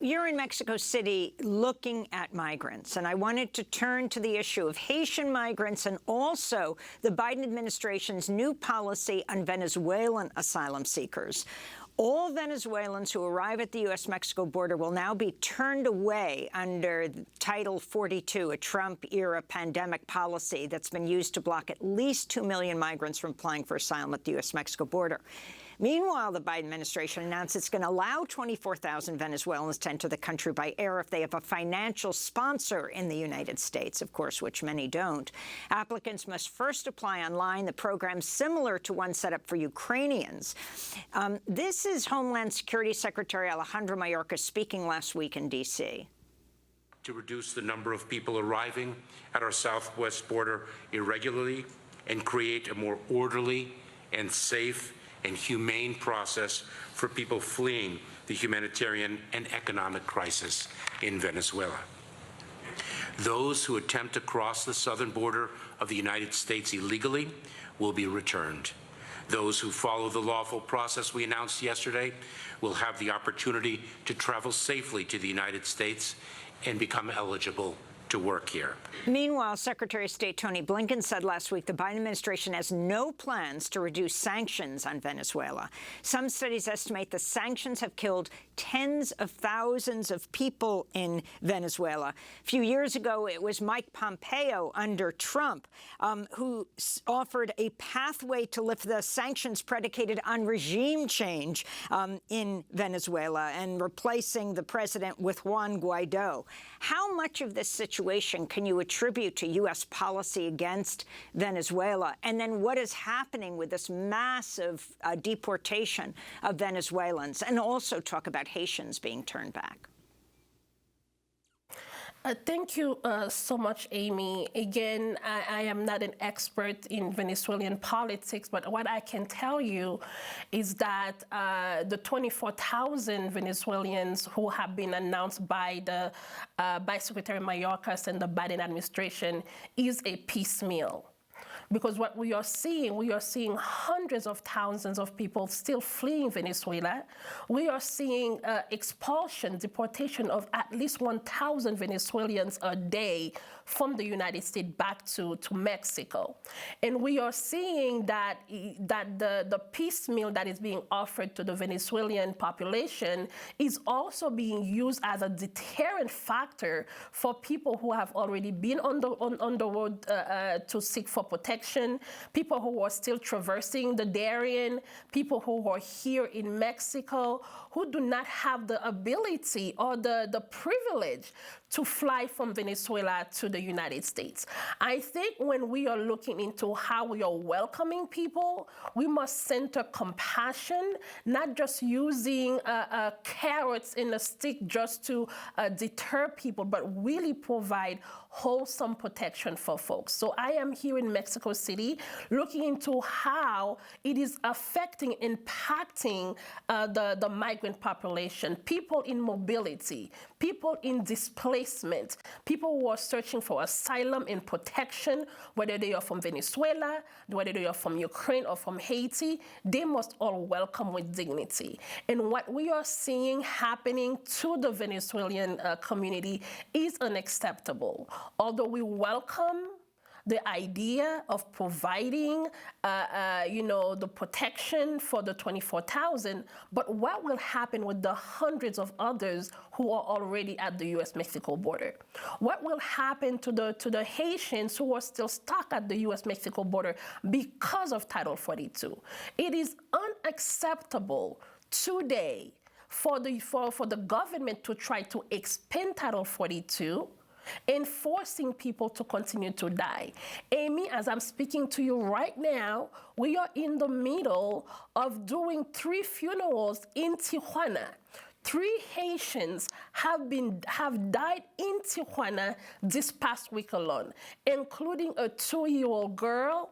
You're in Mexico City looking at migrants, and I wanted to turn to the issue of Haitian migrants and also the Biden administration's new policy on Venezuelan asylum seekers. All Venezuelans who arrive at the U.S.-Mexico border will now be turned away under Title 42, a Trump-era pandemic policy that's been used to block at least 2 million migrants from applying for asylum at the U.S.-Mexico border. Meanwhile, the Biden administration announced it's going to allow 24,000 Venezuelans to enter the country by air if they have a financial sponsor in the United States, of course, which many don't. Applicants must first apply online. The program's similar to one set up for Ukrainians. This is Homeland Security Secretary Alejandro Mayorkas speaking last week in D.C. To reduce the number of people arriving at our southwest border irregularly and create a more orderly and safe and humane process for people fleeing the humanitarian and economic crisis in Venezuela. Those who attempt to cross the southern border of the United States illegally will be returned. Those who follow the lawful process we announced yesterday will have the opportunity to travel safely to the United States and become eligible to work here. Meanwhile, Secretary of State Tony Blinken said last week the Biden administration has no plans to reduce sanctions on Venezuela. Some studies estimate the sanctions have killed tens of thousands of people in Venezuela. A few years ago, it was Mike Pompeo under Trump who offered a pathway to lift the sanctions predicated on regime change in Venezuela and replacing the president with Juan Guaido. How much of this situation can you attribute to U.S. policy against Venezuela? And then what is happening with this massive deportation of Venezuelans? And also talk about Haitians being turned back. Thank you so much, Amy. Again, I am not an expert in Venezuelan politics, but what I can tell you is that the 24,000 Venezuelans who have been announced by Secretary Mayorkas and the Biden administration is a piecemeal. Because what we are seeing hundreds of thousands of people still fleeing Venezuela. We are seeing expulsion, deportation of at least 1,000 Venezuelans a day from the United States back to Mexico. And we are seeing that the piecemeal that is being offered to the Venezuelan population is also being used as a deterrent factor for people who have already been on the road to seek for protection, people who are still traversing the Darien, people who are here in Mexico, who do not have the ability or the privilege to fly from Venezuela to the United States. I think when we are looking into how we are welcoming people, we must center compassion, not just using carrots in a stick just to deter people, but really provide wholesome protection for folks. So I am here in Mexico City looking into how it is affecting, impacting the migrant population, people in mobility, people in displacement, people who are searching for asylum and protection, whether they are from Venezuela, whether they are from Ukraine or from Haiti, they must all welcome with dignity. And what we are seeing happening to the Venezuelan community is unacceptable. Although we welcome the idea of providing, the protection for the 24,000, but what will happen with the hundreds of others who are already at the U.S.-Mexico border? What will happen to the Haitians who are still stuck at the U.S.-Mexico border because of Title 42? It is unacceptable today for the government to try to expand Title 42 and forcing people to continue to die. Amy, as I'm speaking to you right now, we are in the middle of doing 3 funerals in Tijuana. 3 Haitians have died in Tijuana this past week alone, including a 2-year-old girl,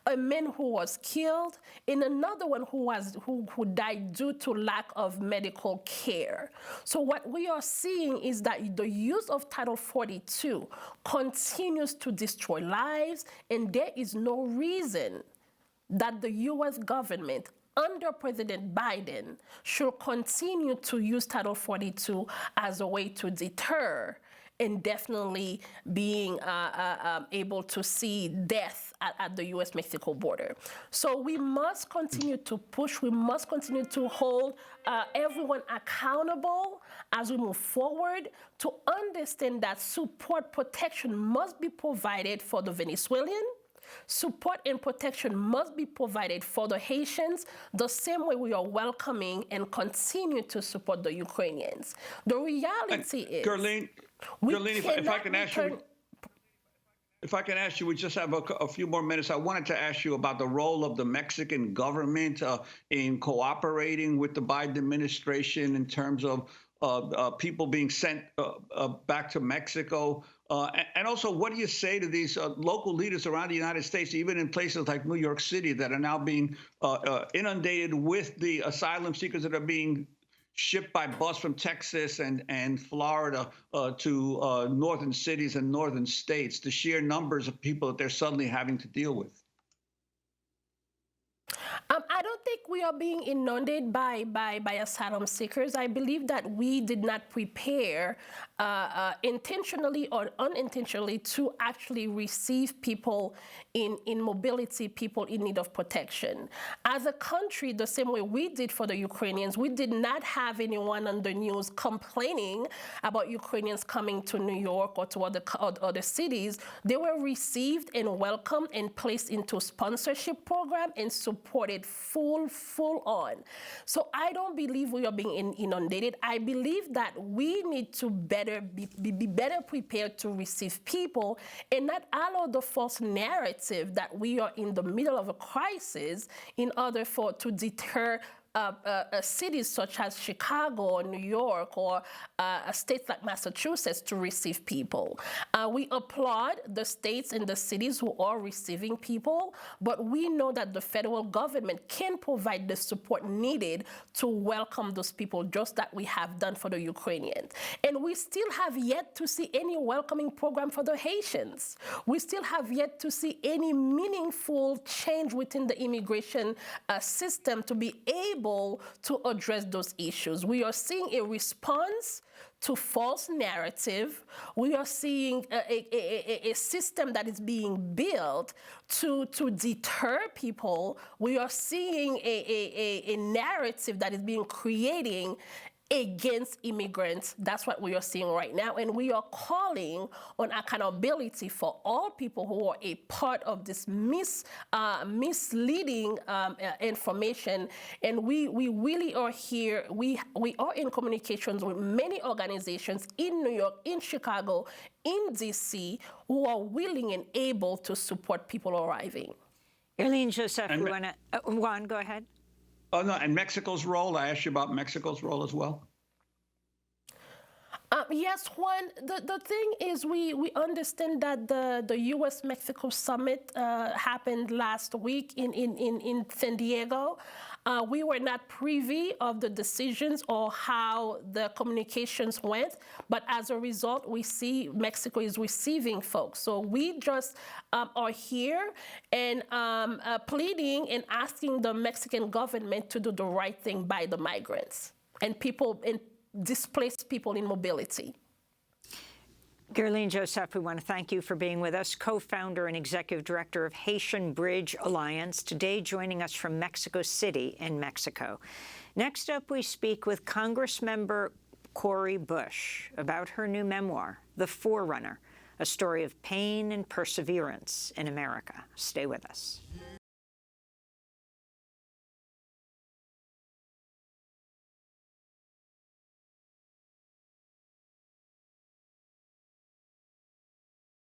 a man who was killed, and another one who died due to lack of medical care. So what we are seeing is that the use of Title 42 continues to destroy lives, and there is no reason that the U.S. government under President Biden should continue to use Title 42 as a way to deter and definitely being able to see death at the U.S.-Mexico border. So we must continue to push. We must continue to hold everyone accountable as we move forward to understand that support protection must be provided for the Venezuelan. Support and protection must be provided for the Haitians the same way we are welcoming and continue to support the Ukrainians. The reality is... Guerline, if I can ask you, we just have a few more minutes. I wanted to ask you about the role of the Mexican government in cooperating with the Biden administration in terms of people being sent back to Mexico. And also, what do you say to these local leaders around the United States, even in places like New York City, that are now being inundated with the asylum seekers that are being shipped by bus from Texas and Florida to northern cities and northern states, the sheer numbers of people that they're suddenly having to deal with? I don't think we are being inundated by asylum seekers. I believe that we did not prepare intentionally or unintentionally to actually receive people in mobility, people in need of protection. As a country, the same way we did for the Ukrainians, we did not have anyone on the news complaining about Ukrainians coming to New York or to other cities. They were received and welcomed and placed into sponsorship program and supported full on. So I don't believe we are being inundated. I believe that we need to be better prepared to receive people and not allow the false narrative that we are in the middle of a crisis in order to deter cities such as Chicago or New York or states like Massachusetts to receive people. We applaud the states and the cities who are receiving people, but we know that the federal government can provide the support needed to welcome those people, just like we have done for the Ukrainians. And we still have yet to see any welcoming program for the Haitians. We still have yet to see any meaningful change within the immigration system to be able to address those issues. We are seeing a response to false narrative. We are seeing a system that is being built to deter people. We are seeing a narrative that is being created against immigrants. That's what we are seeing right now. And we are calling on accountability for all people who are a part of this misleading information. And we really are here. We are in communications with many organizations in New York, in Chicago, in DC, who are willing and able to support people arriving. Irlene Joseph, Juan, go ahead. Oh, no, and Mexico's role, I asked you about Mexico's role as well. Yes, Juan, the thing is we understand that the U.S.-Mexico summit happened last week in San Diego. We were not privy of the decisions or how the communications went, but as a result, we see Mexico is receiving folks. So we just are here and pleading and asking the Mexican government to do the right thing by the migrants and people and displaced people in mobility. Irlene Joseph, we want to thank you for being with us, co-founder and executive director of Haitian Bridge Alliance, today joining us from Mexico City in Mexico. Next up, we speak with Congressmember Cori Bush about her new memoir, The Forerunner, a story of pain and perseverance in America. Stay with us.